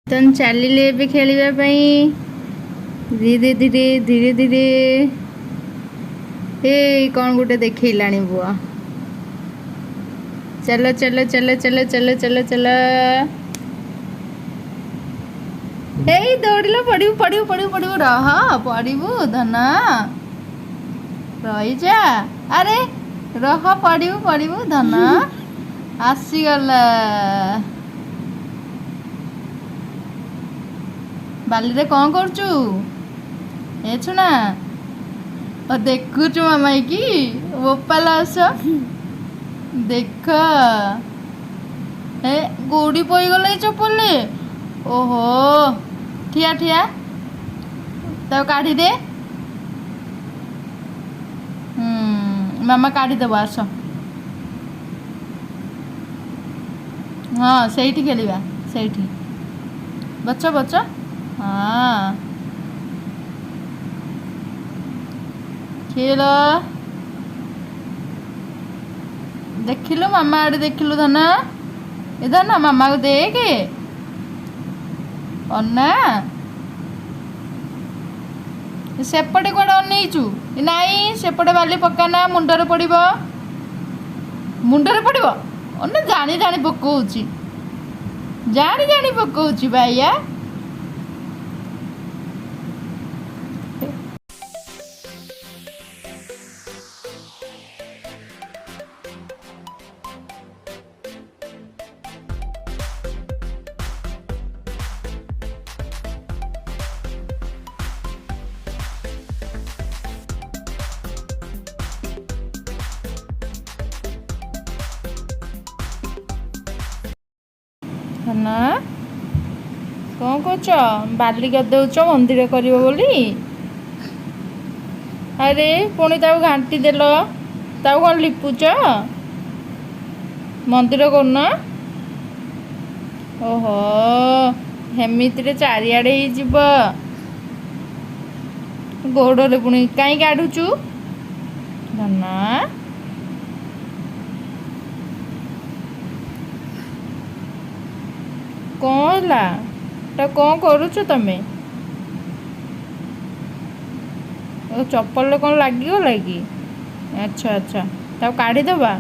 ତନ୍ ଚାଲିଲେ ଏବେ ଖେଳିବା ପାଇଁ ଧୀରେ ଧୀରେ ଧୀରେ ଧୀରେ। ଏ କ'ଣ ଗୋଟେ ଦେଖେଇଲାଣି ବୁଆ। ଚାଲ ଚାଲ ଚାଲ ଚାଲ ଚାଲ ଚାଲ ଚାଲ। ଏଇ ଦୌଡ଼ିଲ, ପଡ଼ିବୁ ପଡ଼ିବୁ ପଡ଼ିବୁ ପଡ଼ିବୁ। ରହ, ପଡ଼ିବୁ ଧନ, ରହିଯା। ଆରେ ରହ, ପଡ଼ିବୁ ପଡ଼ିବୁ ଧନ। ଆସିଗଲା। ବାଲିରେ କ'ଣ କରୁଛୁ? ଏ ଶୁଣା, ଦେଖୁଛୁ ମାମାଇ କି ବୋପାଲ ଆସ ଦେଖ। ଏ ଗୋଡ଼ି ପଇଗଲା ଏଇ ଚପଲରେ। ଓହୋ, ଠିଆ ଠିଆ, ତାକୁ କାଢ଼ିଦେ। ମାମା କାଢ଼ିଦେବ, ଆସ। ହଁ, ସେଇଠି ଖେଳିବା, ସେଇଠି ବଛ ବଛ। ହଁ, ଖେଳ। ଦେଖିଲୁ ମାମା ଆଡ଼େ, ଦେଖିଲୁ ଧନ। ଏ ଧନ, ମାମାକୁ ଦେଖେ, ଅନା। ସେପଟେ କୁଆଡ଼େ ଅନେଇଛୁ? ନାଇଁ, ସେପଟେ ବାଲି ପକାନା, ମୁଣ୍ଡରେ ପଡ଼ିବ। ମୁଣ୍ଡରେ ପଡ଼ିବ। ଅନା, ଜାଣି ଜାଣି ପକଉଛି, ଜାଣି ଜାଣି ପକଉଛି ବାଇଆ। ନା, କ'ଣ କରୁଛ? ବାଲି କରିଦେଉଛ ମନ୍ଦିର କରିବ ବୋଲି। ଆରେ ପୁଣି ତାକୁ ଘାଣ୍ଟି ଦେଲ। ତାକୁ କ'ଣ ଲିପୁଛ? ମନ୍ଦିର କରୁନ। ଓହୋ, ହେମିତିରେ ଚାରିଆଡ଼େ ହେଇଯିବ। ଗୋଡ଼ରେ ପୁଣି କାହିଁ କାଢ଼ୁଛୁ ଧନ? କ'ଣ ହେଲା? ତା କ'ଣ କରୁଛ ତମେ? ଚପଲରେ କ'ଣ ଲାଗିଗଲା କି? ଆଚ୍ଛା ଆଚ୍ଛା, ତାକୁ କାଢ଼ିଦେବା।